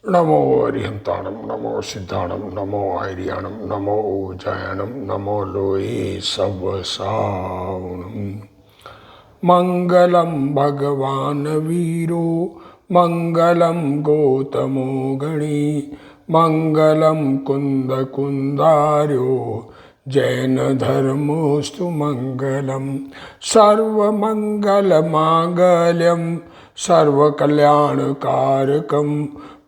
नमो अरिहंताणम नमो सिद्धाणम नमो आर्याणम नमो ऊर्जायणम नमो लोये सवसावणम। मंगलम भगवान वीरो मंगलम गौतमो गणी मंगलम कुंद कुंदार्यो जैन धर्मोस्तु मंगलम। सर्वमंगल मांगल्यम सर्वकल्याणकारकम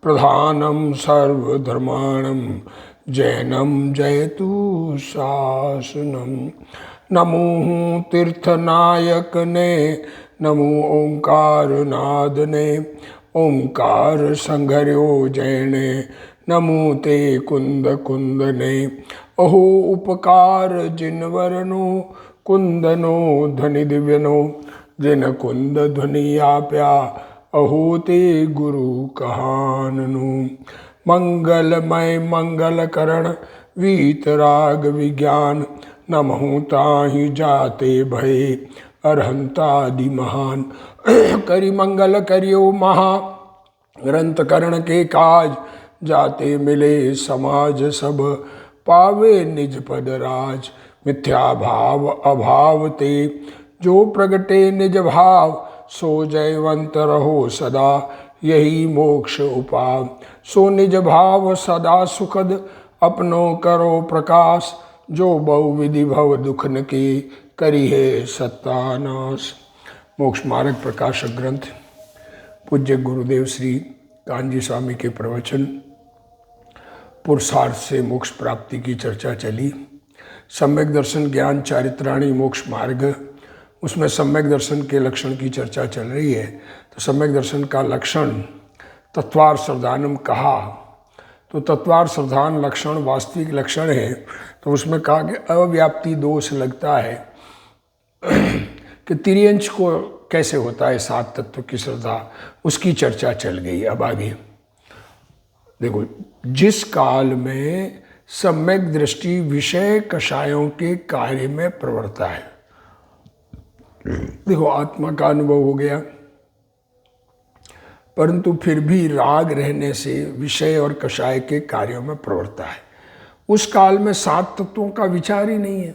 प्रधानम सर्वधर्माणम जैनम जयतु शासनम। नमो तीर्थनायक ने नमो ओंकार नाद ने ओंकार संघर्यो जैने नमो ते कुंद कुंद ने। अहो उपकार जिनवरनो कुंदनो ध्वनि दिव्यनो जिन कुंद ध्वनि आप्या अहो ते गुरु कहाननु। मंगलमय मंगल करण वीतराग विज्ञान नमहु ताहि जाते भय अरहंतादि महान। करि मंगल करियो महा ग्रंथ करण के काज जाते मिले समाज सब पावे निज पद राज। मिथ्या भाव अभाव ते जो प्रगटे निज भाव सो जयवंत रहो सदा यही मोक्ष उपाय। सो निज भाव सदा सुखद अपनो करो प्रकाश जो बहु विधि भव दुख न की करी है सत्तानाश। मोक्ष मार्ग प्रकाशक ग्रंथ पूज्य गुरुदेव श्री कान्जी स्वामी के प्रवचन पुरुषार्थ से मोक्ष प्राप्ति की चर्चा चली। सम्यक दर्शन ज्ञान चारित्राणी मोक्ष मार्ग, उसमें सम्यक दर्शन के लक्षण की चर्चा चल रही है। तो सम्यक दर्शन का लक्षण तत्वार श्रद्धानम कहा, तो तत्वार श्रद्धान लक्षण वास्तविक लक्षण है। तो उसमें कहा कि अव्याप्ति दोष लगता है कि तिर्यंच को कैसे होता है सात तत्व की श्रद्धा, उसकी चर्चा चल गई। अब आगे देखो, जिस काल में सम्यक दृष्टि विषय कषायों के कार्य में प्रवृत्ता है, देखो आत्मा का अनुभव हो गया, परंतु फिर भी राग रहने से विषय और कषाय के कार्यों में प्रवृत्ता है, उस काल में सात तत्वों का विचार ही नहीं है।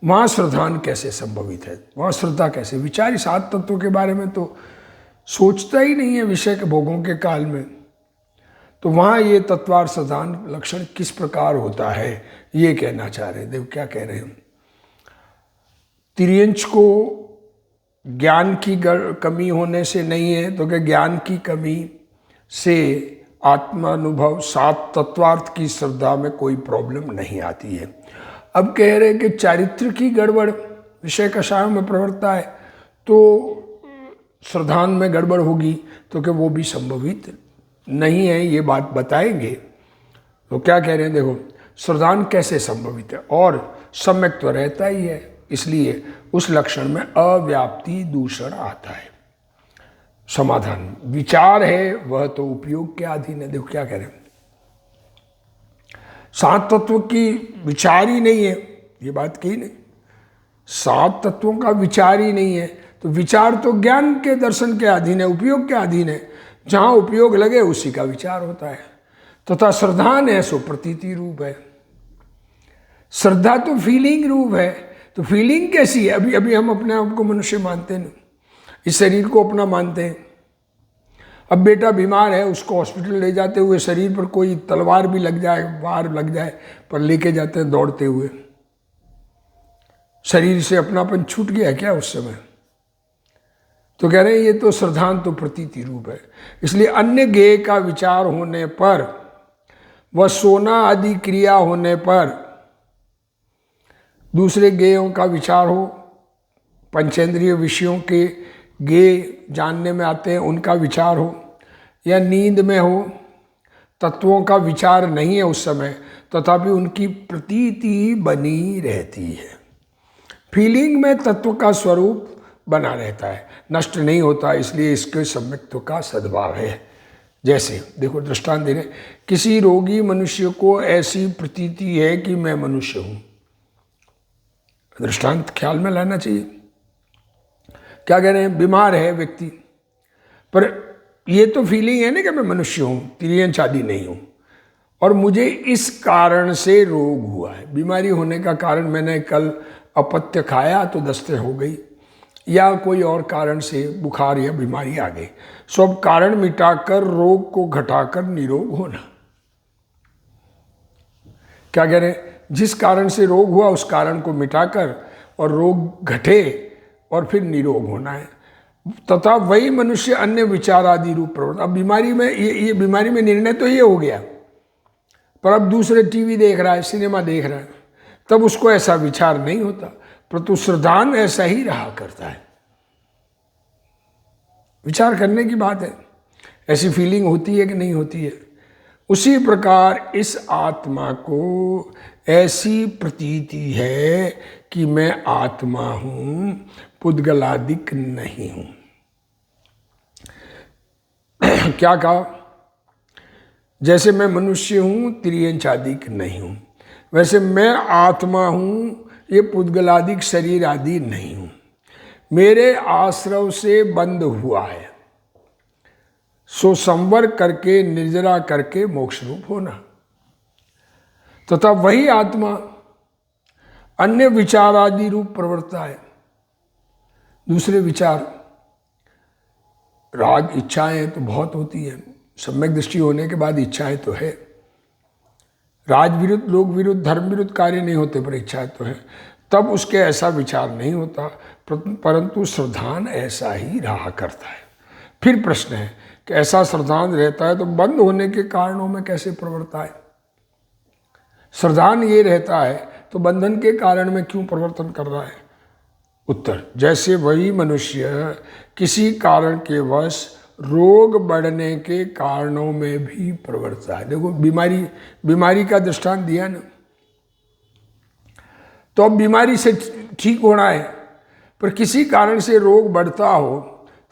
वहाँ श्रद्धान कैसे संभवित है, वहाँ श्रद्धा कैसे, विचार ही सात तत्वों के बारे में तो सोचता ही नहीं है विषय के भोगों के काल में। तो वहाँ ये तत्वार श्रद्धान लक्षण किस प्रकार होता है ये कहना चाह रहे हैं। देखो क्या कह रहे हैं, तिर्यंच को ज्ञान की कमी होने से नहीं है, तो क्या ज्ञान की कमी से आत्मानुभव सात तत्वार्थ की श्रद्धा में कोई प्रॉब्लम नहीं आती है। अब कह रहे हैं कि चारित्र की गड़बड़ विषय कषायों में प्रवृत्ता है तो श्रद्धान में गड़बड़ होगी, तो क्या वो भी संभवित नहीं है, ये बात बताएंगे। तो क्या कह रहे हैं, देखो श्रद्धान कैसे संभवित है, और सम्यक तो रहता ही है, इसलिए उस लक्षण में अव्याप्ति दूषण आता है। समाधान विचार है वह तो उपयोग के अधीन है। देखो क्या कह रहे हैं, सात तत्वों की विचार ही नहीं है, ये बात कही नहीं, सात तत्वों का विचार ही नहीं है। तो विचार तो ज्ञान के दर्शन के अधीन है, उपयोग के अधीन है, जहाँ उपयोग लगे उसी का विचार होता है। तथा श्रद्धान है सो प्रतीति रूप है, श्रद्धा तो फीलिंग रूप है। तो फीलिंग कैसी है, अभी अभी हम अपने आप को मनुष्य मानते हैं, इस शरीर को अपना मानते हैं। अब बेटा बीमार है, उसको हॉस्पिटल ले जाते हुए शरीर पर कोई तलवार भी लग जाए, वार लग जाए, पर लेके जाते हैं दौड़ते हुए। शरीर से अपनापन छूट गया क्या उस समय? तो कह रहे हैं ये तो श्रद्धान तो प्रतीति रूप है। इसलिए अन्य ज्ञेय का विचार होने पर, वह सोना आदि क्रिया होने पर, दूसरे ज्ञेयों का विचार हो, पंचेंद्रिय विषयों के ज्ञेय जानने में आते हैं उनका विचार हो, या नींद में हो, तत्वों का विचार नहीं है उस समय, तथापि उनकी प्रतीति बनी रहती है। फीलिंग में तत्व का स्वरूप बना रहता है, नष्ट नहीं होता, इसलिए इसके सम्यक्त्व का सद्भाव है। जैसे देखो दृष्टांत दे रहे, किसी रोगी मनुष्य को ऐसी प्रतीति है कि मैं मनुष्य हूँ, दृष्टांत ख्याल में लाना चाहिए। क्या कह रहे हैं, बीमार है व्यक्ति, पर ये तो फीलिंग है ना कि मैं मनुष्य हूँ, तिर्यंच आदि नहीं हूँ, और मुझे इस कारण से रोग हुआ है। बीमारी होने का कारण, मैंने कल अपत्य खाया तो दस्ते हो गई, या कोई और कारण से बुखार या बीमारी आ गई। सब कारण मिटाकर रोग को घटाकर निरोग होना। क्या कह रहे हैं? जिस कारण से रोग हुआ उस कारण को मिटाकर और रोग घटे और फिर निरोग होना है। तथा वही मनुष्य अन्य विचार आदि रूप प्रवृत्ति। अब बीमारी में ये बीमारी में निर्णय तो ये हो गया, पर अब दूसरे टीवी देख रहा है, सिनेमा देख रहा है, तब उसको ऐसा विचार नहीं होता, परंतु श्रद्धान ऐसा ही रहा करता है। विचार करने की बात है, ऐसी फीलिंग होती है कि नहीं होती है। उसी प्रकार इस आत्मा को ऐसी प्रतीति है कि मैं आत्मा हूं, पुद्गलादिक नहीं हूं। क्या कहा? जैसे मैं मनुष्य हूं, तिर्यंचादिक नहीं हूं, वैसे मैं आत्मा हूं, ये पुद्गलादिक शरीर आदि नहीं हूं। मेरे आश्रव से बंद हुआ है, सो संवर करके निर्जरा करके मोक्ष रूप होना। तथा वही आत्मा अन्य विचार आदि रूप प्रवृत्ता है। दूसरे विचार, राग इच्छाएं तो बहुत होती है, सम्यक दृष्टि होने के बाद इच्छाएं तो है। राज विरुद्ध, लोक विरुद्ध, धर्म विरुद्ध कार्य नहीं होते, पर इच्छाएं तो है, तब उसके ऐसा विचार नहीं होता, परंतु श्रद्धान ऐसा ही रहा करता है। फिर प्रश्न है कि ऐसा श्रद्धान रहता है तो बंद होने के कारणों में कैसे प्रवृत्ता है? श्रद्धान ये रहता है तो बंधन के कारण में क्यों परिवर्तन कर रहा है? उत्तर, जैसे वही मनुष्य किसी कारण के वश रोग बढ़ने के कारणों में भी प्रवृत्ता है। देखो, बीमारी का दृष्टांत दिया ना, तो अब बीमारी से ठीक होना है, पर किसी कारण से रोग बढ़ता हो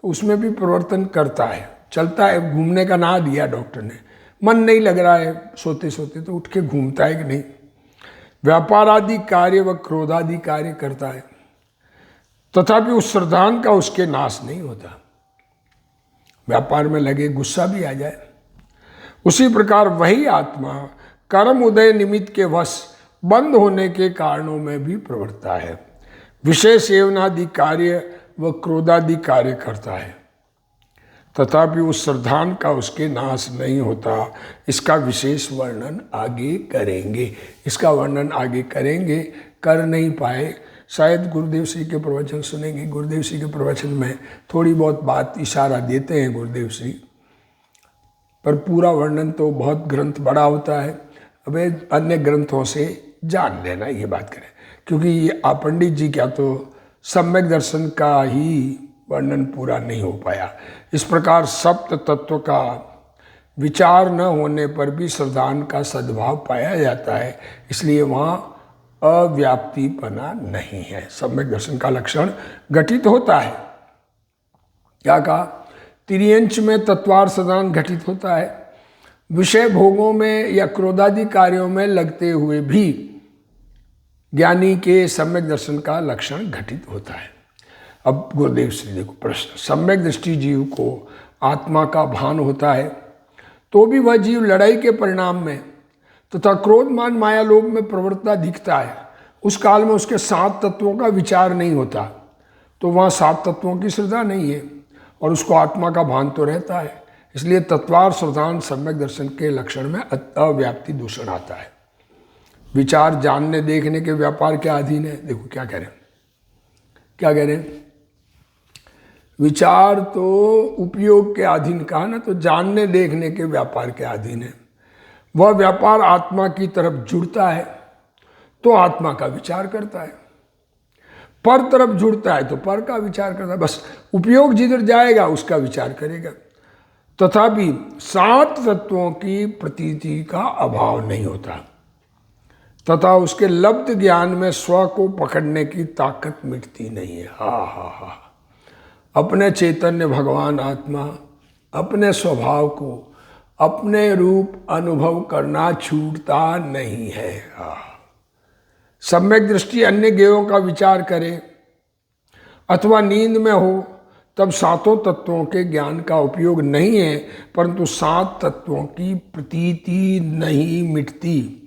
तो उसमें भी परिवर्तन करता है, चलता है। घूमने का ना दिया डॉक्टर ने, मन नहीं लग रहा है सोते सोते, तो उठ के घूमता है कि नहीं। व्यापार आदि कार्य व क्रोधादि कार्य करता है, तथापि उस श्रद्धान का उसके नाश नहीं होता। व्यापार में लगे गुस्सा भी आ जाए। उसी प्रकार वही आत्मा कर्म उदय निमित्त के वश बंद होने के कारणों में भी प्रवृत्ता है, विषय सेवनादि कार्य व क्रोधादि कार्य करता है, तथापि उस श्रद्धान का उसके नाश नहीं होता। इसका विशेष वर्णन आगे करेंगे। इसका वर्णन आगे करेंगे, कर नहीं पाए, शायद गुरुदेव श्री के प्रवचन सुनेंगे। गुरुदेव श्री के प्रवचन में थोड़ी बहुत बात इशारा देते हैं गुरुदेव श्री, पर पूरा वर्णन तो बहुत ग्रंथ बड़ा होता है। अब अन्य ग्रंथों से जान लेना, ये बात करें, क्योंकि ये आप पंडित जी क्या तो सम्यक दर्शन का ही वर्णन पूरा नहीं हो पाया। इस प्रकार सप्त तत्व का विचार न होने पर भी श्रद्धान का सद्भाव पाया जाता है, इसलिए वहाँ अव्याप्तिपना नहीं है। सम्यक दर्शन का लक्षण घटित होता है। क्या कहा? तिर्यंच में तत्वार श्रद्धान घटित होता है, विषय भोगों में या क्रोधादि कार्यों में लगते हुए भी ज्ञानी के सम्यक दर्शन का लक्षण घटित होता है। अब गुरुदेव श्री देखो प्रश्न, सम्यक दृष्टि जीव को आत्मा का भान होता है तो भी वह जीव लड़ाई के परिणाम में तथा क्रोध मान माया लोभ में प्रवृत्ता दिखता है। उस काल में उसके 7 तत्वों का विचार नहीं होता, तो वहाँ 7 तत्वों की श्रद्धा नहीं है और उसको आत्मा का भान तो रहता है। इसलिए तत्वार श्रद्धान सम्यक दर्शन के लक्षण में अव्याप्ति दूषण आता है। विचार जानने देखने के व्यापार के अधीन है। देखो क्या कह रहे हैं, क्या कह रहे हैं? विचार तो उपयोग के अधीन कहा ना, तो जानने देखने के व्यापार के अधीन है। वह व्यापार आत्मा की तरफ जुड़ता है तो आत्मा का विचार करता है, पर तरफ जुड़ता है तो पर का विचार करता है। बस उपयोग जिधर जाएगा उसका विचार करेगा। तथापि 7 तत्वों की प्रतीति का अभाव नहीं होता तथा उसके लब्ध ज्ञान में स्व को पकड़ने की ताकत मिटती नहीं है। हा अपने चैतन्य भगवान आत्मा अपने स्वभाव को अपने रूप अनुभव करना छूटता नहीं है। सम्यक दृष्टि अन्य ज्ञेयों का विचार करे अथवा नींद में हो तब सातों तत्वों के ज्ञान का उपयोग नहीं है, परंतु सात तत्वों की प्रतीति नहीं मिटती,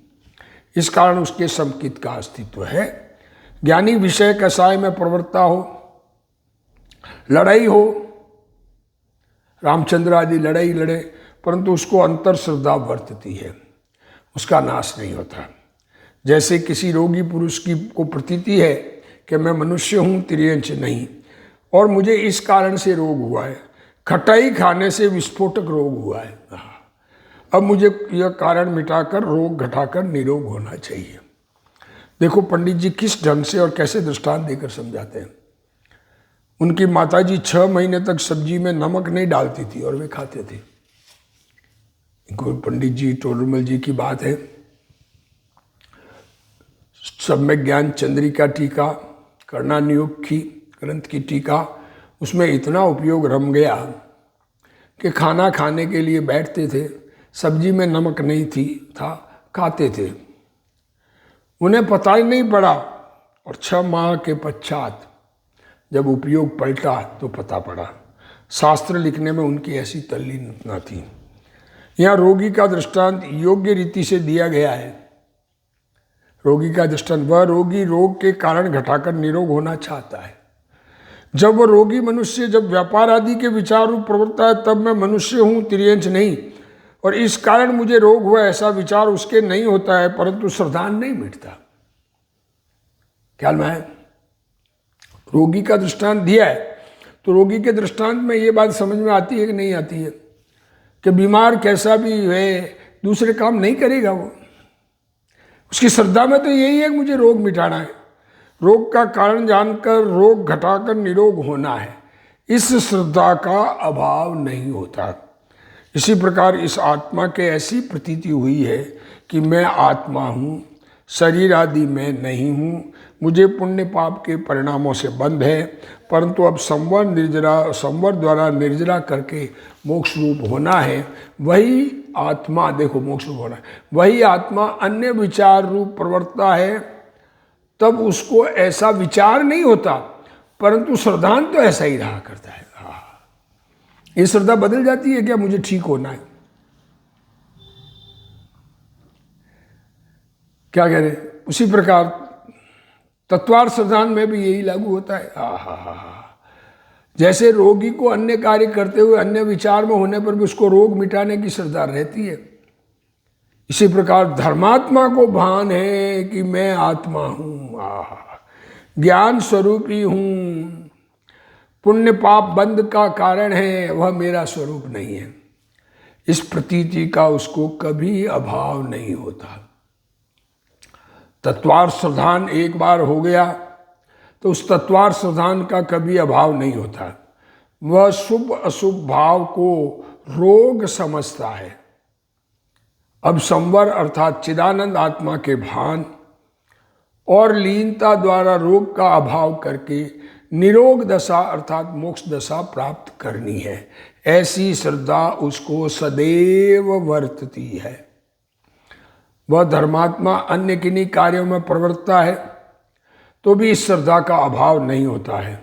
इस कारण उसके समकित का अस्तित्व है। ज्ञानी विषय कसाय में प्रवृत्ता हो, लड़ाई हो, रामचंद्र आदि लड़ाई लड़े, परंतु उसको अंतर श्रद्धा वर्तती है, उसका नाश नहीं होता। जैसे किसी रोगी पुरुष की को प्रतीति है कि मैं मनुष्य हूँ, तिर्यंच नहीं, और मुझे इस कारण से रोग हुआ है, खटाई खाने से विस्फोटक रोग हुआ है, अब मुझे यह कारण मिटाकर रोग घटाकर निरोग होना चाहिए। देखो पंडित जी किस ढंग से और कैसे दृष्टांत देकर समझाते हैं। उनकी माताजी 6 महीने तक सब्जी में नमक नहीं डालती थी और वे खाते थे। पंडित जी टोडरमल जी की बात है, सम्यक ज्ञान चंद्रिका टीका, कर्णानुयुक्ति ग्रंथ की टीका, उसमें इतना उपयोग रम गया कि खाना खाने के लिए बैठते थे, सब्जी में नमक नहीं था, खाते थे, उन्हें पता ही नहीं पड़ा, और 6 माह के पश्चात जब उपयोग पलटा तो पता पड़ा। शास्त्र लिखने में उनकी ऐसी तल्लीनता थी। यहाँ रोगी का दृष्टांत योग्य रीति से दिया गया है। रोगी का दृष्टांत, वह रोगी रोग के कारण घटाकर निरोग होना चाहता है। जब वह रोगी मनुष्य जब व्यापार आदि के विचार रूप प्रवृत्ता है, तब मैं मनुष्य हूँ, तिर्यंच नहीं, और इस कारण मुझे रोग हुआ, ऐसा विचार उसके नहीं होता है, परंतु श्रद्धान नहीं मिटता। ख्याल में है? रोगी का दृष्टांत दिया है, तो रोगी के दृष्टांत में ये बात समझ में आती है कि नहीं आती है कि बीमार कैसा भी है दूसरे काम नहीं करेगा वो, उसकी श्रद्धा में तो यही है कि मुझे रोग मिटाना है, रोग का कारण जानकर रोग घटाकर निरोग होना है, इस श्रद्धा का अभाव नहीं होता। इसी प्रकार इस आत्मा के ऐसी प्रतीति हुई है कि मैं आत्मा हूँ, शरीर आदि में नहीं हूँ, मुझे पुण्य पाप के परिणामों से बंध है, परंतु अब संवर द्वारा निर्जरा करके मोक्ष रूप होना है। वही आत्मा, देखो मोक्ष रूप होना है, वही आत्मा अन्य विचार रूप प्रवर्तता है, तब उसको ऐसा विचार नहीं होता, परंतु श्रद्धान तो ऐसा ही रहा करता है। ये श्रद्धा बदल जाती है क्या, मुझे ठीक होना है, क्या कह रहे? उसी प्रकार तत्वार्थ श्रद्धान में भी यही लागू होता है। जैसे रोगी को अन्य कार्य करते हुए अन्य विचार में होने पर भी उसको रोग मिटाने की श्रद्धा रहती है, इसी प्रकार धर्मात्मा को भान है कि मैं आत्मा हूँ, ज्ञान स्वरूपी हूँ, पुण्य पाप बंध का कारण है, वह मेरा स्वरूप नहीं है, इस प्रतीति का उसको कभी अभाव नहीं होता। तत्वार्थ श्रद्धान एक बार हो गया तो उस तत्वार्थ श्रद्धान का कभी अभाव नहीं होता। वह शुभ अशुभ भाव को रोग समझता है। अब संवर अर्थात चिदानंद आत्मा के भान और लीनता द्वारा रोग का अभाव करके निरोग दशा अर्थात मोक्ष दशा प्राप्त करनी है, ऐसी श्रद्धा उसको सदैव वर्तती है। वह धर्मात्मा अन्य किन्हीं कार्यों में प्रवृत्ता है तो भी इस श्रद्धा का अभाव नहीं होता है।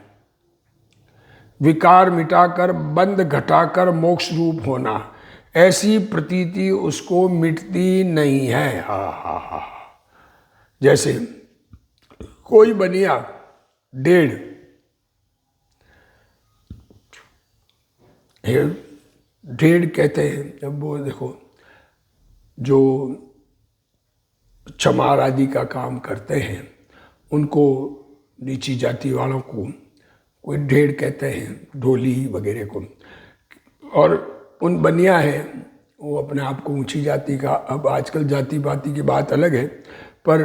विकार मिटाकर बंध घटाकर मोक्ष रूप होना, ऐसी प्रतीति उसको मिटती नहीं है। हा। जैसे कोई बनिया 1.5 कहते हैं, जब वो देखो जो चमार आदि का काम करते हैं उनको, नीची जाति वालों को कोई 1.5 कहते हैं, ढोली वगैरह को, और उन बनिया है वो अपने आप को ऊंची जाति का, अब आजकल जाति पाति की बात अलग है, पर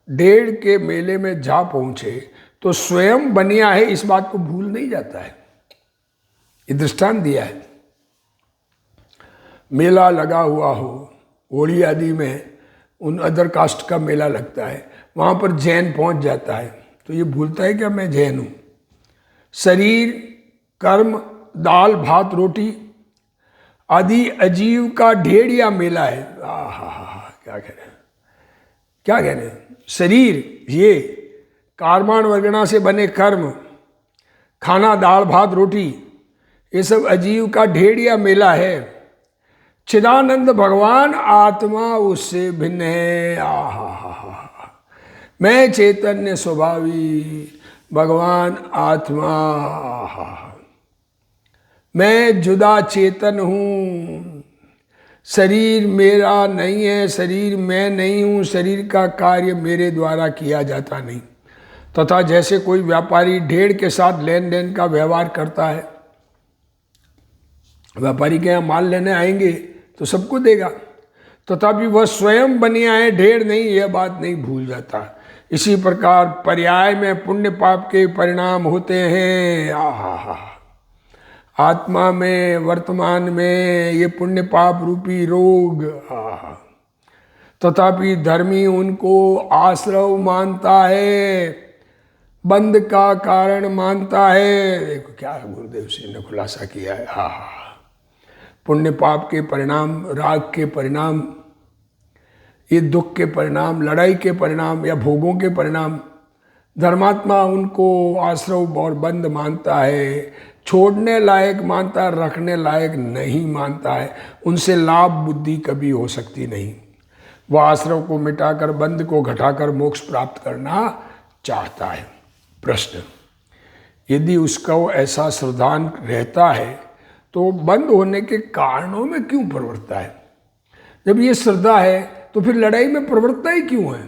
1.5 के मेले में जा पहुँचे तो स्वयं बनिया है इस बात को भूल नहीं जाता है। ये दृष्टांत दिया है। मेला लगा हुआ हो, होली आदि में उन अदर कास्ट का मेला लगता है, वहाँ पर जैन पहुँच जाता है तो ये भूलता है क्या मैं जैन हूँ। शरीर, कर्म, दाल भात रोटी आदि अजीव का ढेर मेला है। क्या कह रहे हैं? शरीर ये कार्माण वर्गणा से बने कर्म, खाना दाल भात रोटी, ये सब अजीव का ढेर या मेला है। चिदानंद भगवान आत्मा उससे भिन्न है। आहा, मैं चैतन्य स्वभावी, भगवान आत्मा। मैं जुदा चेतन हूँ, शरीर मेरा नहीं है, शरीर मैं नहीं हूँ, शरीर का कार्य मेरे द्वारा किया जाता नहीं। तथा जैसे कोई व्यापारी ढेर के साथ लेन देन का व्यवहार करता है, व्यापारी के यहाँ माल लेने आएंगे तो सबको देगा, तथापि वह स्वयं बनिया है, ढेर नहीं, यह बात नहीं भूल जाता। इसी प्रकार पर्याय में पुण्य पाप के परिणाम होते हैं। आहा, आत्मा में वर्तमान में ये पुण्य पाप रूपी रोग। तथापि धर्मी उनको आश्रव मानता है, बंध का कारण मानता है। देखो क्या गुरुदेव जी ने खुलासा किया है। पुण्य पाप के परिणाम, राग के परिणाम, ये दुख के परिणाम, लड़ाई के परिणाम या भोगों के परिणाम, धर्मात्मा उनको आश्रव और बंध मानता है, छोड़ने लायक मानता, रखने लायक नहीं मानता है। उनसे लाभ बुद्धि कभी हो सकती नहीं। वह आश्रव को मिटाकर, बंध को घटाकर मोक्ष प्राप्त करना चाहता है। प्रश्न, यदि उसका ऐसा श्रद्धान रहता है तो बंद होने के कारणों में क्यों प्रवृत्ता है? जब ये श्रद्धा है तो फिर लड़ाई में प्रवृत्ता ही क्यों है?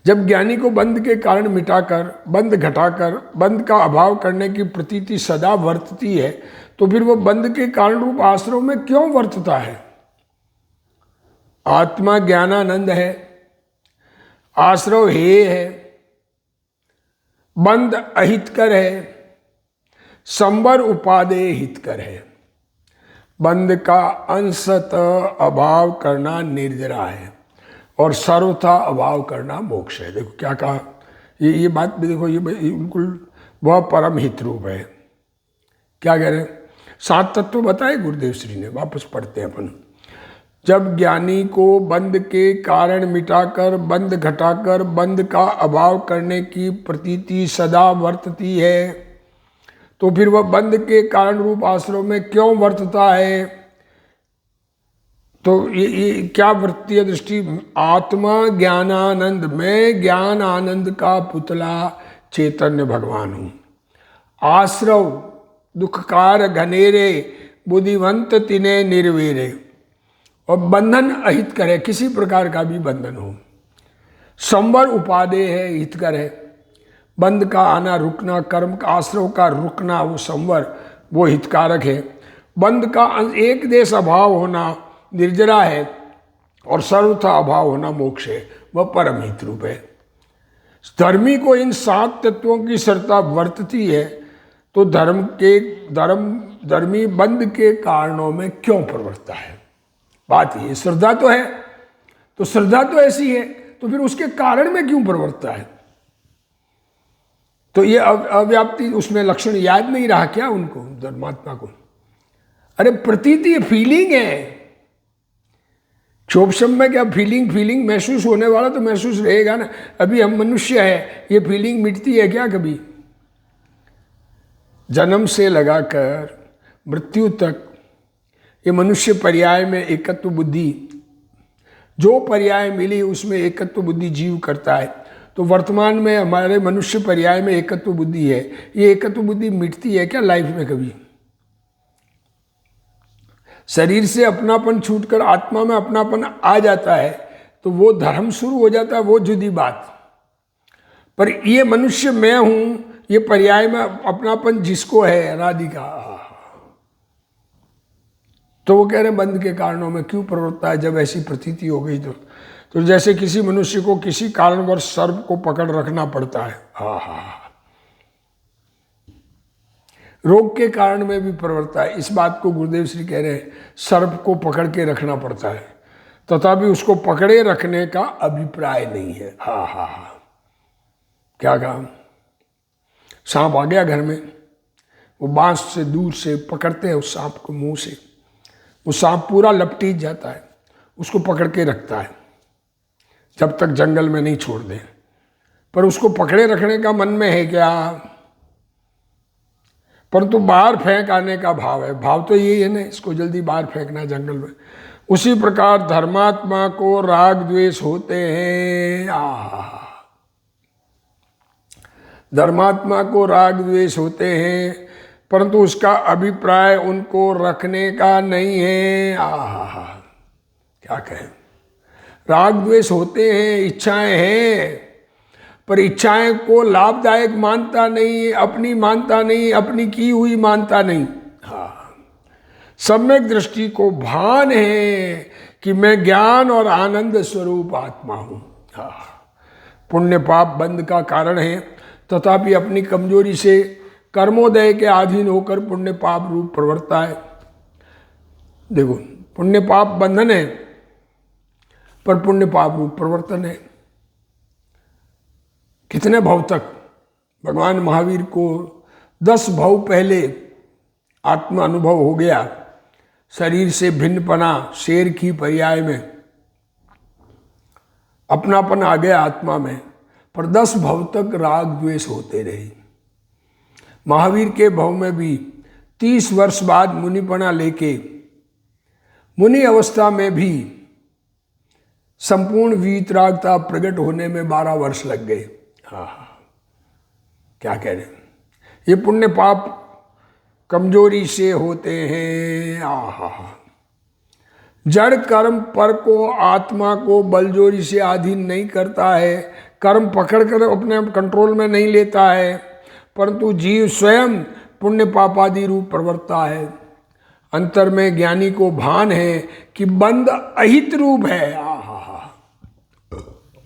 जब ज्ञानी को बंध के कारण मिटाकर, बंध घटाकर, बंध का अभाव करने की प्रतीति सदा वर्तती है, तो फिर वह बंध के कारण रूप आश्रव में क्यों वर्तता है? आत्मा ज्ञानानंद है, आश्रव हेय है, बंध अहितकर है, संवर उपादेय हितकर है। बंध का अंशतः अभाव करना निर्जरा है और सर्वथा अभाव करना मोक्ष है। देखो क्या कहा, ये बात भी देखो, ये बिल्कुल वह परम हित रूप है। क्या कह रहे हैं? 7 तत्व बताए गुरुदेव श्री ने, वापस पढ़ते हैं अपन। जब ज्ञानी को बंध के कारण मिटाकर, बंध घटाकर, बंध का अभाव करने की प्रतीति सदा वर्तती है, तो फिर वह बंध के कारण रूप आश्रव में क्यों वर्तता है? तो ये क्या वृत्तीय दृष्टि? आत्मा ज्ञानानंद, मैं ज्ञान आनंद का पुतला चैतन्य भगवान हूँ। आश्रव दुखकार घनेरे, बुद्धिवंत तिने निर्वेरे। और बंधन अहित करे, किसी प्रकार का भी बंधन हो। संवर उपादेय है, हितकर है। बंध का आना रुकना, कर्म का आश्रव का रुकना, वो संवर, वो हितकारक है। बंध का एक देश अभाव होना निर्जरा है और सर्वथा अभाव होना मोक्ष है, वह परम हित रूप है। धर्मी को इन 7 तत्वों की सरता वर्तती है, तो धर्मी बंध के कारणों में क्यों प्रवृत्ता है? बात ये, श्रद्धा तो है, तो श्रद्धा तो ऐसी है, तो फिर उसके कारण में क्यों प्रवृत्ता है? तो ये अव्याप्ति, उसमें लक्षण याद नहीं रहा क्या उनको, धर्मात्मा को? अरे प्रतीति फीलिंग है। क्षोभशम में क्या फीलिंग महसूस होने वाला तो महसूस रहेगा ना। अभी हम मनुष्य है, ये फीलिंग मिटती है क्या कभी? जन्म से लगाकर मृत्यु तक ये मनुष्य पर्याय में एकत्व बुद्धि, जो पर्याय मिली उसमें एकत्व बुद्धि जीव करता है। तो वर्तमान में हमारे मनुष्य पर्याय में एकत्व बुद्धि है, ये एकत्व बुद्धि मिटती है क्या लाइफ में कभी? शरीर से अपनापन छूटकर आत्मा में अपनापन आ जाता है तो वो धर्म शुरू हो जाता है, वो जुदी बात। पर ये मनुष्य मैं हूं, ये पर्याय में अपनापन जिसको है अनादि का, तो वो कह रहे हैं बंध के कारणों में क्यों प्रवृत्ता है? जब ऐसी प्रतीति हो गई तो जैसे किसी मनुष्य को किसी कारणवश सर्प को पकड़ रखना पड़ता है। रोग के कारण में भी प्रवृत्ता है। इस बात को गुरुदेव श्री कह रहे हैं, सर्प को पकड़ के रखना पड़ता है, तथापि उसको पकड़े रखने का अभिप्राय नहीं है। क्या कहा? सांप आ गया घर में, वो बांस से दूर से पकड़ते हैं उस सांप को मुंह से, वो सांप पूरा लपटीत जाता है, उसको पकड़ के रखता है जब तक जंगल में नहीं छोड़ दे। पर उसको पकड़े रखने का मन में है क्या? परंतु बाहर फेंक आने का भाव है। भाव तो यही है ना, इसको जल्दी बाहर फेंकना जंगल में। उसी प्रकार धर्मात्मा को राग द्वेष होते हैं। धर्मात्मा को राग द्वेष होते हैं, परंतु उसका अभिप्राय उनको रखने का नहीं है। क्या कहें, राग द्वेष होते हैं, इच्छाएं हैं, पर इच्छाएं को लाभदायक मानता नहीं, अपनी मानता नहीं, अपनी की हुई मानता नहीं। सम्यक दृष्टि को भान है कि मैं ज्ञान और आनंद स्वरूप आत्मा हूं। पुण्य पाप बंध का कारण है, तथापि अपनी कमजोरी से कर्मोदय के अधीन होकर पुण्य पाप रूप प्रवृत्ता है। देखो, पुण्य पाप बंधन है, पर पुण्य पाप रूप प्रवर्तन है। कितने भव तक? भगवान महावीर को 10 भव पहले आत्मा अनुभव हो गया, शरीर से भिन्नपना, शेर की पर्याय में अपनापन आ गया आत्मा में, पर 10 भव तक राग द्वेष होते रहे। महावीर के भव में भी 30 वर्ष बाद मुनिपना लेके मुनि अवस्था में भी संपूर्ण वीतरागता प्रकट होने में 12 वर्ष लग गए। क्या कह रहे हैं, ये पुण्य पाप कमजोरी से होते हैं। जड़ कर्म पर को आत्मा को बलजोरी से अधीन नहीं करता है, कर्म पकड़कर अपने कंट्रोल में नहीं लेता है, परंतु जीव स्वयं पुण्य पापादि रूप प्रवर्तता है। अंतर में ज्ञानी को भान है कि बंध अहित रूप है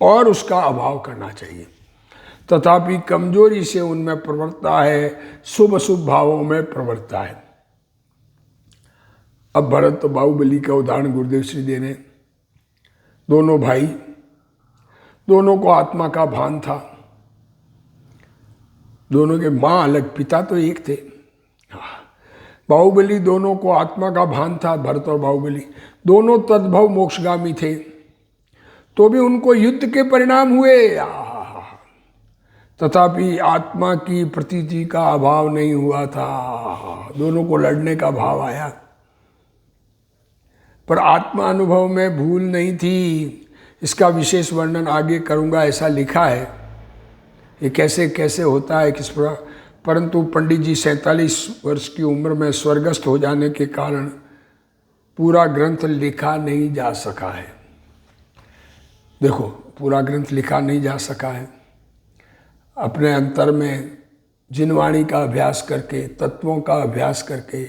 और उसका अभाव करना चाहिए, तथापि कमजोरी से उनमें प्रवृत्ता है, शुभ अशुभ भावों में प्रवृत्ता है। अब भरत तो बाहुबली का उदाहरण गुरुदेव श्री दे रहे। दोनों भाई, दोनों को आत्मा का भान था, दोनों के माँ अलग, पिता तो एक थे। बाहुबली दोनों को आत्मा का भान था, भरत और बाहुबली दोनों तद्भव मोक्षगामी थे, तो भी उनको युद्ध के परिणाम हुए, तथापि आत्मा की प्रतीति का अभाव नहीं हुआ था। दोनों को लड़ने का भाव आया, पर आत्मा अनुभव में भूल नहीं थी। इसका विशेष वर्णन आगे करूंगा, ऐसा लिखा है। ये कैसे कैसे होता है, किस प्रकार। परंतु पंडित जी 47 वर्ष की उम्र में स्वर्गस्थ हो जाने के कारण पूरा ग्रंथ लिखा नहीं जा सका है। देखो, पूरा ग्रंथ लिखा नहीं जा सका है। अपने अंतर में जिनवाणी का अभ्यास करके, तत्वों का अभ्यास करके,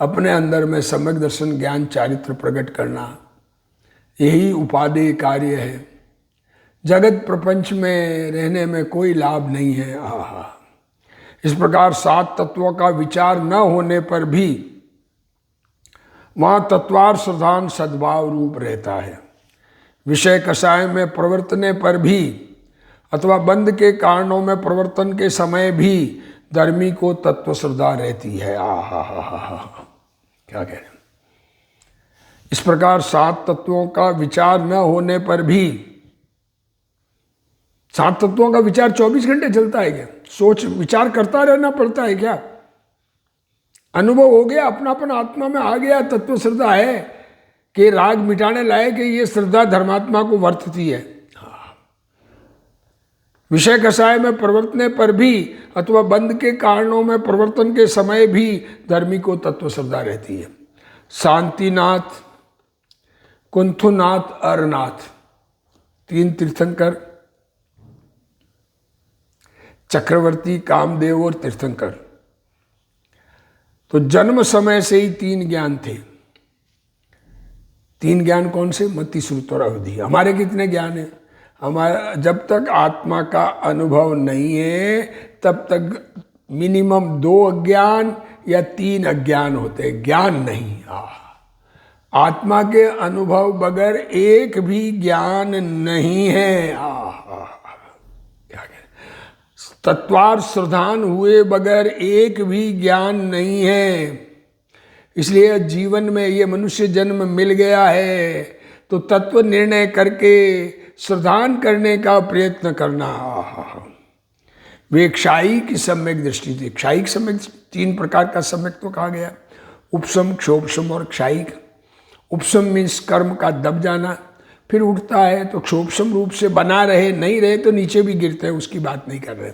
अपने अंदर में सम्यक दर्शन ज्ञान चारित्र प्रकट करना, यही उपादेय कार्य है। जगत प्रपंच में रहने में कोई लाभ नहीं है। इस प्रकार 7 तत्वों का विचार न होने पर भी वहाँ तत्वार श्रद्धान सद्भाव रूप रहता है। विषय कषाय में प्रवर्तने पर भी अथवा बंध के कारणों में प्रवर्तन के समय भी धर्मी को तत्व श्रद्धा रहती है। क्या कह रहे हैं। इस प्रकार 7 तत्वों का विचार न होने पर भी, 7 तत्वों का विचार 24 घंटे चलता है क्या? सोच विचार करता रहना पड़ता है क्या? अनुभव हो गया, अपनापन आत्मा में आ गया, तत्व श्रद्धा है कि राग मिटाने लायक है, ये श्रद्धा धर्मात्मा को वर्तती है। विषय कषाय में प्रवर्तने पर भी अथवा बंध के कारणों में प्रवर्तन के समय भी धर्मी को तत्व श्रद्धा रहती है। शांतिनाथ, कुंथुनाथ, अरनाथ 3 तीर्थंकर, चक्रवर्ती, कामदेव और तीर्थंकर। तो जन्म समय से ही 3 ज्ञान थे। 3 ज्ञान कौन से? मति, श्रुति और अवधि। हमारे कितने ज्ञान है? हमारा जब तक आत्मा का अनुभव नहीं है तब तक मिनिमम 2 अज्ञान या 3 अज्ञान होते हैं, ज्ञान नहीं। आत्मा के अनुभव बगैर एक भी ज्ञान नहीं है। क्या कहें, तत्वार श्रद्धान हुए बगैर एक भी ज्ञान नहीं है। इसलिए जीवन में ये मनुष्य जन्म मिल गया है तो तत्व निर्णय करके श्रद्धान करने का प्रयत्न करना। वे क्षायिक सम्यक दृष्टि थी। क्षायिक सम्यक, तीन प्रकार का सम्यक तो कहा गया, उपशम, क्षोभशम और क्षायिक। उपशम मीन्स कर्म का दब जाना, फिर उठता है तो क्षोभशम रूप से बना रहे, नहीं रहे तो नीचे भी गिरते हैं, उसकी बात नहीं कर रहे।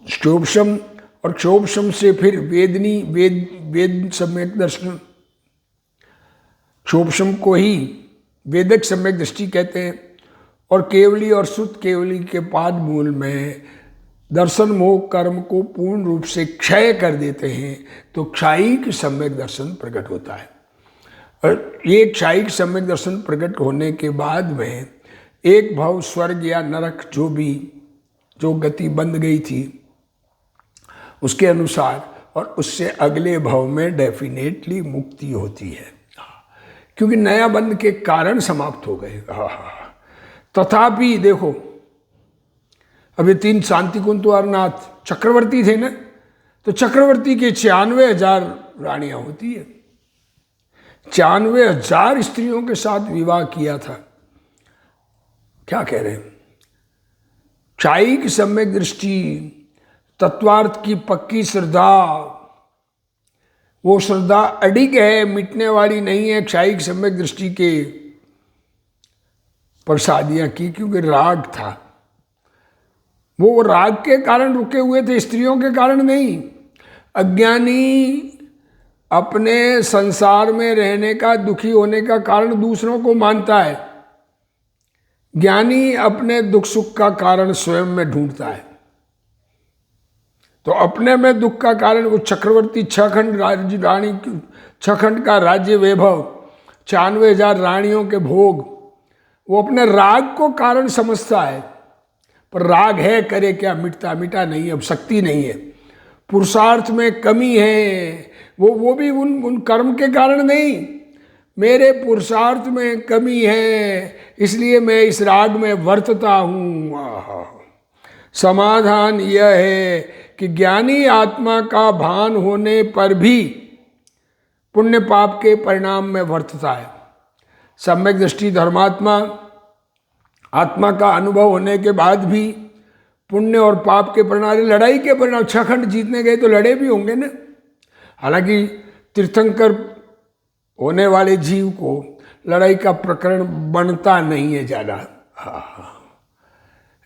क्षोभशम और क्षोभशम से फिर वेदनी, वेद सम्यक दर्शन, क्षोभशम को ही वेदक सम्यक दृष्टि कहते हैं। और केवली और शुद्ध केवली के पाद मूल में दर्शन मोह कर्म को पूर्ण रूप से क्षय कर देते हैं, तो क्षायिक सम्यक दर्शन प्रकट होता है। और ये क्षायिक सम्यक दर्शन प्रकट होने के बाद में एक भाव स्वर्ग या नरक जो गति बंद गई थी उसके अनुसार, और उससे अगले भाव में डेफिनेटली मुक्ति होती है, क्योंकि नया बंध के कारण समाप्त हो गए। तथापि देखो, अभी 3 शांति कुंत और नाथ चक्रवर्ती थे ना, तो चक्रवर्ती के 96,000 रानियां होती है, 96,000 स्त्रियों के साथ विवाह किया था। क्या कह रहे हैं? क्षायिक सम्यक दृष्टि, तत्वार्थ की पक्की श्रद्धा, वो श्रद्धा अडिग है, मिटने वाली नहीं है। क्षायिक सम्यक दृष्टि के पर शादियां की क्योंकि राग था, वो राग के कारण रुके हुए थे, स्त्रियों के कारण नहीं। अज्ञानी अपने संसार में रहने का, दुखी होने का कारण दूसरों को मानता है, ज्ञानी अपने दुख सुख का कारण स्वयं में ढूंढता है। तो अपने में दुख का कारण वो चक्रवर्ती 6 खंड रानी, 6 खंड का राज्य वैभव, 96,000 रानियों के भोग, वो अपने राग को कारण समझता है। पर राग है, करे क्या, मिटा नहीं, अब शक्ति नहीं है। पुरुषार्थ में कमी है, वो भी उन कर्म के कारण नहीं, मेरे पुरुषार्थ में कमी है, इसलिए मैं इस राग में वर्तता हूँ। समाधान यह है कि ज्ञानी आत्मा का भान होने पर भी पुण्य पाप के परिणाम में वर्तता है। सम्यक दृष्टि धर्मात्मा आत्मा का अनुभव होने के बाद भी पुण्य और पाप के परिणाम, लड़ाई के परिणाम, 6 खंड जीतने गए तो लड़े भी होंगे ना। हालांकि तीर्थंकर होने वाले जीव को लड़ाई का प्रकरण बनता नहीं है ज़्यादा।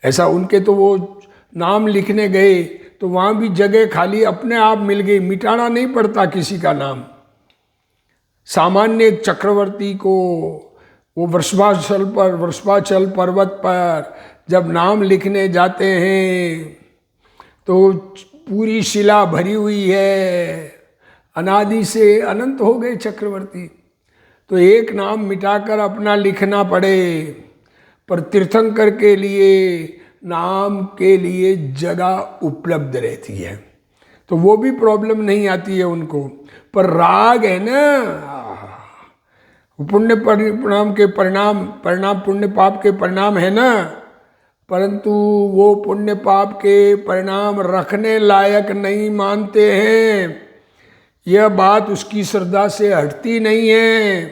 ऐसा उनके तो वो नाम लिखने गए तो वहाँ भी जगह खाली अपने आप मिल गई, मिटाना नहीं पड़ता किसी का नाम। सामान्य चक्रवर्ती को वो वृषभाचल पर्वत पर जब नाम लिखने जाते हैं तो पूरी शिला भरी हुई है, अनादि से अनंत हो गए चक्रवर्ती, तो एक नाम मिटाकर अपना लिखना पड़े। पर तीर्थंकर के लिए नाम के लिए जगह उपलब्ध रहती है, तो वो भी प्रॉब्लम नहीं आती है उनको। पर राग है ना, पुण्य परिणाम के परिणाम पुण्य पाप के परिणाम है ना, परंतु वो पुण्य पाप के परिणाम रखने लायक नहीं मानते हैं। यह बात उसकी श्रद्धा से हटती नहीं है।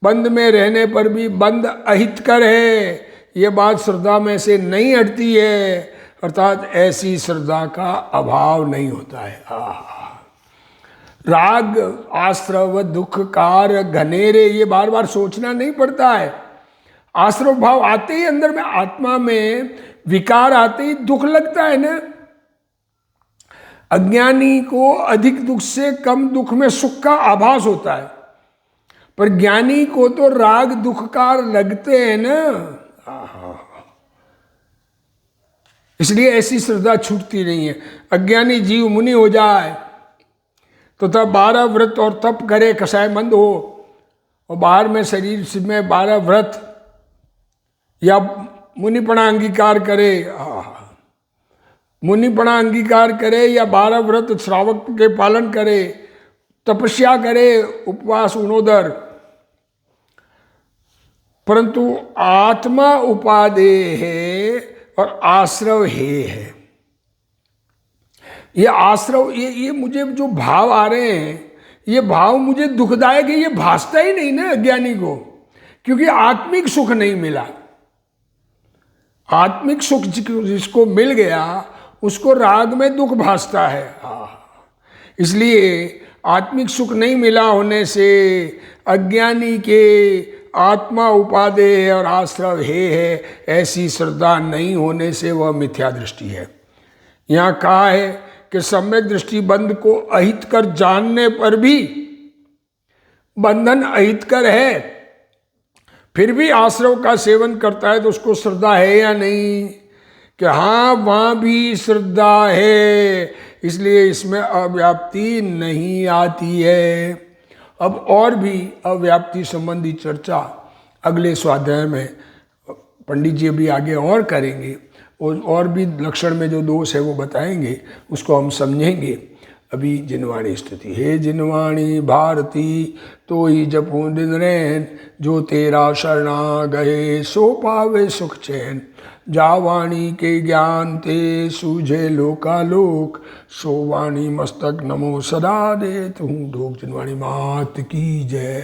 बंद में रहने पर भी बंद अहितकर है, यह बात श्रद्धा में से नहीं हटती है, अर्थात ऐसी श्रद्धा का अभाव नहीं होता है। राग आश्रव दुख कार घनेरे, ये बार बार सोचना नहीं पड़ता है। आश्रव भाव आते ही अंदर में, आत्मा में विकार आते ही दुख लगता है ना। अज्ञानी को अधिक दुख से कम दुख में सुख का आभास होता है, पर ज्ञानी को तो राग दुखकार लगते हैं ना। इसलिए ऐसी श्रद्धा छूटती नहीं है। अज्ञानी जीव मुनि हो जाए तो तब 12 व्रत और तप करे, कषायमंद हो, और बाहर में शरीर में 12 व्रत या मुनिपणा अंगीकार करे, मुनिपणा अंगीकार करे या 12 व्रत श्रावक के पालन करे, तपस्या करे, उपवास उनोदर, परंतु आत्मा उपादेय है और आश्रव है। ये आश्रव, ये मुझे जो भाव आ रहे हैं, ये भाव मुझे दुखदायक है, ये भासता ही नहीं ना अज्ञानी को, क्योंकि आत्मिक सुख नहीं मिला। आत्मिक सुख जिसको मिल गया उसको राग में दुख भासता है। इसलिए आत्मिक सुख नहीं मिला होने से अज्ञानी के आत्मा उपादेय और आश्रव है, ऐसी श्रद्धा नहीं होने से वह मिथ्या दृष्टि है। यहाँ कहा है कि सम्यक दृष्टि बंध को अहितकर जानने पर भी बंधन अहितकर है, फिर भी आश्रव का सेवन करता है, तो उसको श्रद्धा है या नहीं? कि हाँ, वहाँ भी श्रद्धा है, इसलिए इसमें अव्याप्ति नहीं आती है। अब और भी अव्याप्ति संबंधी चर्चा अगले स्वाध्याय में पंडित जी अभी आगे और करेंगे, और भी लक्षण में जो दोष है वो बताएंगे, उसको हम समझेंगे। अभी जिनवाणी स्तुति। हे जिनवाणी भारती तो ही जपू दिन रैन, जो तेरा शरणा गए सो पावे सुख चैन। जावाणी के ज्ञान ते सूझे लोकालोक, सो वाणी मस्तक नमो सदा दे तू। ढोक जिनवाणी मात की जय।